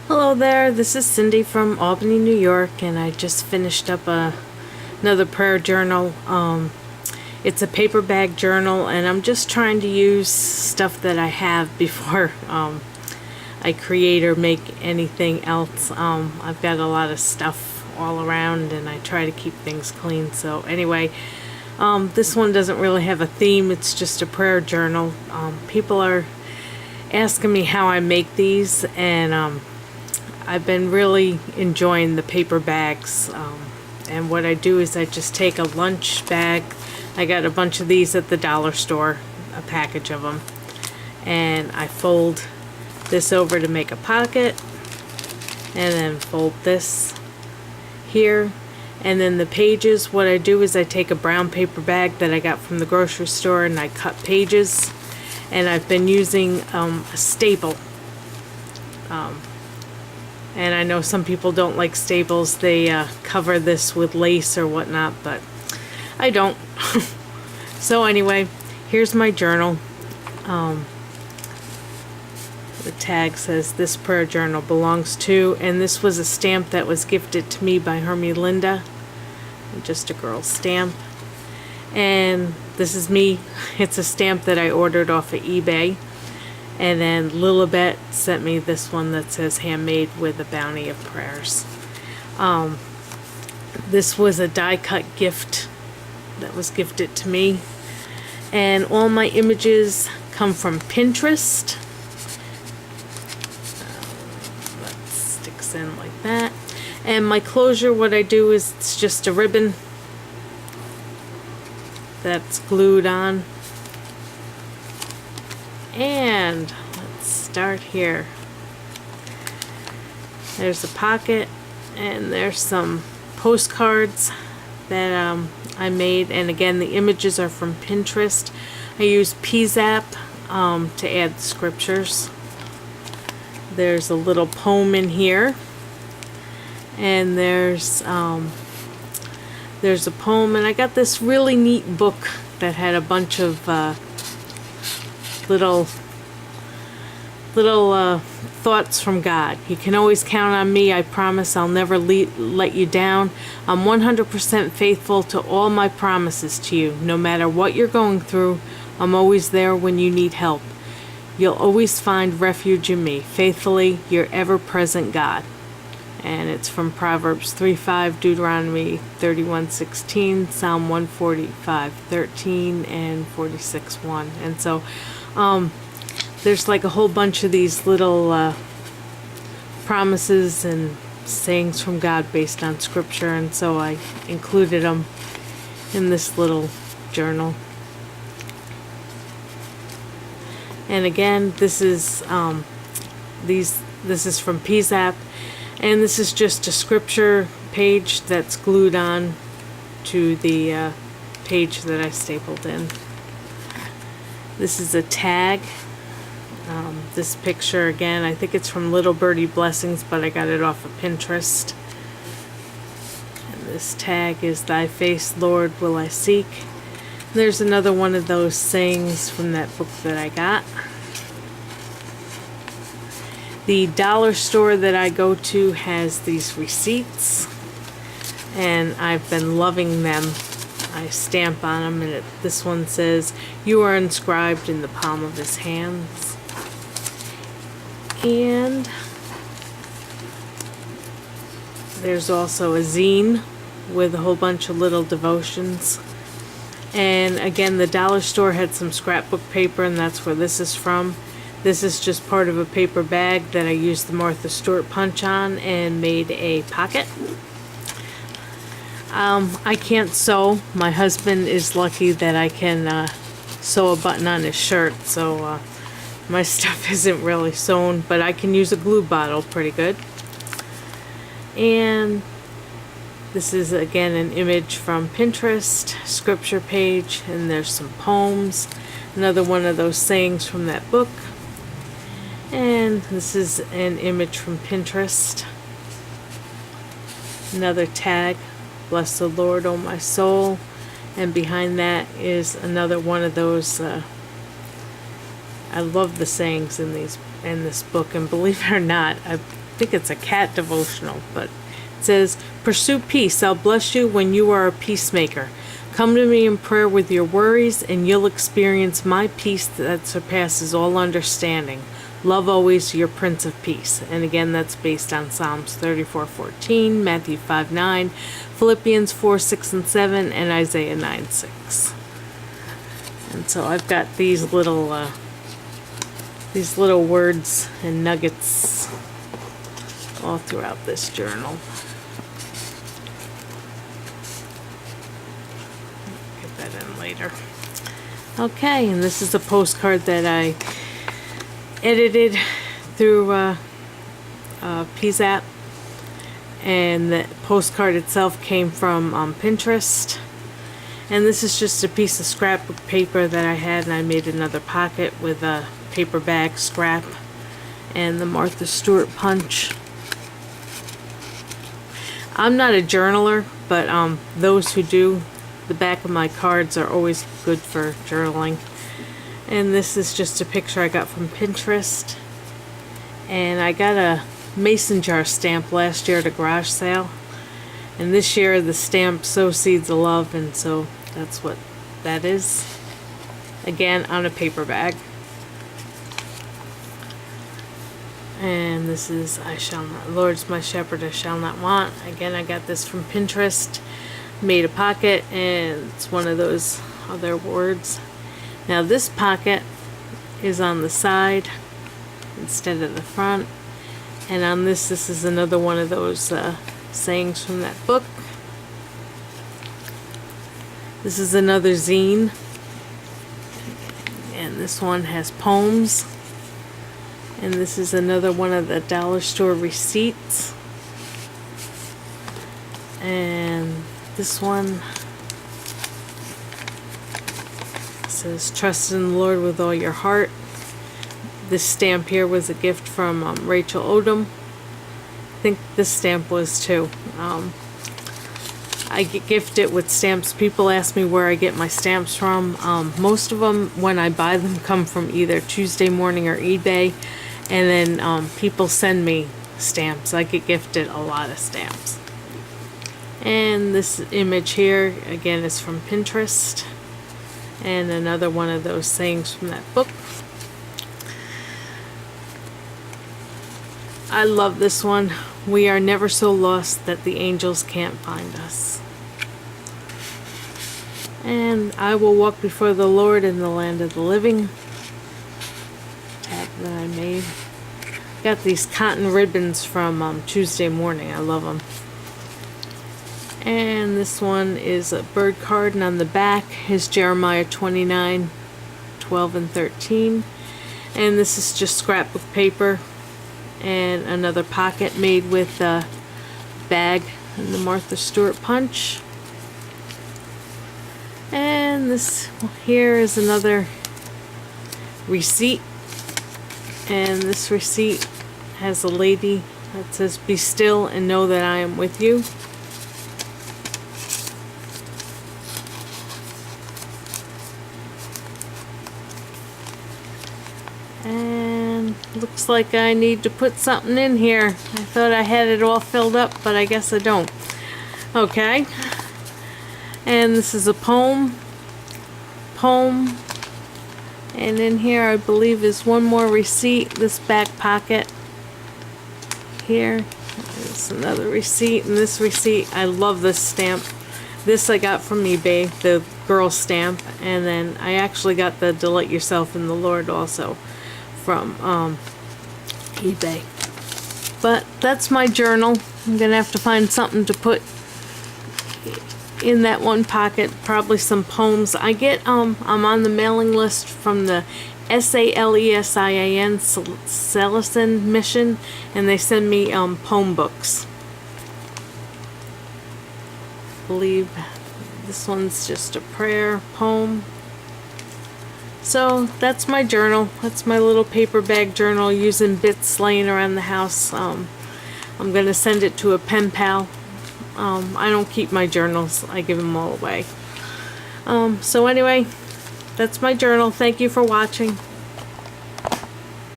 Hello there, this is Cindy from Albany, New York, and I just finished up another prayer journal. It's a paper bag journal, and I'm just trying to use stuff that I have before I create or make anything else. I've got a lot of stuff all around, and I try to keep things clean. So anyway, this one doesn't really have a theme, it's just a prayer journal. People are asking me how I make these, and I've been really enjoying the paper bags, and what I do is I just take a lunch bag. I got a bunch of these at the dollar store, a package of them, and I fold this over to make a pocket, and then fold this here, and then the pages, what I do is I take a brown paper bag that I got from the grocery store and I cut pages, and I've been using a staple. And I know some people don't like staples. They cover this with lace or whatnot, but I don't. So anyway, here's my journal. The tag says, "This prayer journal belongs to," and this was a stamp that was gifted to me by Hermie Linda. Just a girl stamp. And this is me. It's a stamp that I ordered off of eBay. And then Lilibet sent me this one that says "Handmade with a Bounty of Prayers." This was a die cut gift that was gifted to me. And all my images come from Pinterest. That sticks in like that. And my closure, what I do is it's just a ribbon that's glued on. And let's start here. There's a pocket, and there's some postcards that I made, and again the images are from Pinterest. I use PZAP to add scriptures. There's a little poem in here, and there's a poem, and I got this really neat book that had a bunch of little thoughts from God. You can always count on me. I promise I'll never let you down. I'm 100% faithful to all my promises to you. No matter what you're going through, I'm always there when you need help. You'll always find refuge in me. Faithfully, your ever-present God. And it's from Proverbs 3:5, Deuteronomy 31:16, Psalm 145:13, and 46:1. And so there's like a whole bunch of these little promises and sayings from God based on scripture, and so I included them in this little journal. And again, this is this is from PZAP, and this is just a scripture page that's glued on to the page that I stapled in. This is a tag. This picture, again, I think it's from Little Birdie Blessings, but I got it off of Pinterest. And this tag is "Thy face, Lord, will I seek." And there's another one of those sayings from that book that I got. The dollar store that I go to has these receipts, and I've been loving them. I stamp on them, and this one says, "You are inscribed in the palm of his hands." And there's also a zine with a whole bunch of little devotions. And again, the dollar store had some scrapbook paper, and that's where this is from. This is just part of a paper bag that I used the Martha Stewart punch on and made a pocket. I can't sew. My husband is lucky that I can sew a button on his shirt, so my stuff isn't really sewn, but I can use a glue bottle pretty good. And this is again an image from Pinterest, scripture page, and there's some poems. Another one of those sayings from that book. And this is an image from Pinterest. Another tag, "Bless the Lord, O my soul." And behind that is another one of those I love the sayings in this book, and believe it or not, think it's a cat devotional, but it says, "Pursue peace. I'll bless you when you are a peacemaker. Come to me in prayer with your worries, and you'll experience my peace that surpasses all understanding. Love always, your Prince of Peace." And again, that's based on Psalms 34:14, Matthew 5:9, Philippians 4:6 and 7, and Isaiah 9:6. And so I've got these little words and nuggets all throughout this journal. Get that in later. Okay, and this is a postcard that I edited through PZAP, and the postcard itself came from Pinterest. And this is just a piece of scrapbook paper that I had, and I made another pocket with a paper bag scrap and the Martha Stewart punch. I'm not a journaler, but those who do, the back of my cards are always good for journaling. And this is just a picture I got from Pinterest. And I got a mason jar stamp last year at a garage sale. And this year the stamp Sow Seeds of Love, and so that's what that is. Again, on a paper bag. And this is, I shall not, Lord's my shepherd, I shall not want. Again, I got this from Pinterest. Made a pocket, and it's one of those other words. Now this pocket is on the side instead of the front. And on this is another one of those sayings from that book. This is another zine. And this one has poems. And this is another one of the dollar store receipts. And this one says, "Trust in the Lord with all your heart." This stamp here was a gift from Rachel Odom. I think this stamp was too. I get gifted with stamps. People ask me where I get my stamps from. Most of them, when I buy them, come from either Tuesday Morning or eBay. And then people send me stamps. I get gifted a lot of stamps. And this image here, again, is from Pinterest. And another one of those sayings from that book. I love this one. "We are never so lost that the angels can't find us." And "I will walk before the Lord in the land of the living." Tag that I made. Got these cotton ribbons from Tuesday Morning. I love them. And this one is a bird card, and on the back is Jeremiah 29:12 and 13. And this is just scrapbook paper. And another pocket made with a bag and the Martha Stewart punch. And this here is another receipt. And this receipt has a lady that says, "Be still and know that I am with you." And looks like I need to put something in here. I thought I had it all filled up, but I guess I don't. Okay. And this is a poem. And in here, I believe, is one more receipt. This back pocket here is another receipt. And this receipt, I love this stamp. This I got from eBay, the girl stamp. And then I actually got the Delight Yourself in the Lord also from eBay. But that's my journal. I'm gonna have to find something to put in that one pocket, probably some poems. I get I'm on the mailing list from the SALESIAN Salesian Mission, and they send me poem books. I believe this one's just a prayer poem. So that's my journal. That's my little paper bag journal using bits laying around the house. I'm gonna send it to a pen pal. I don't keep my journals. I give them all away. So anyway, that's my journal. Thank you for watching.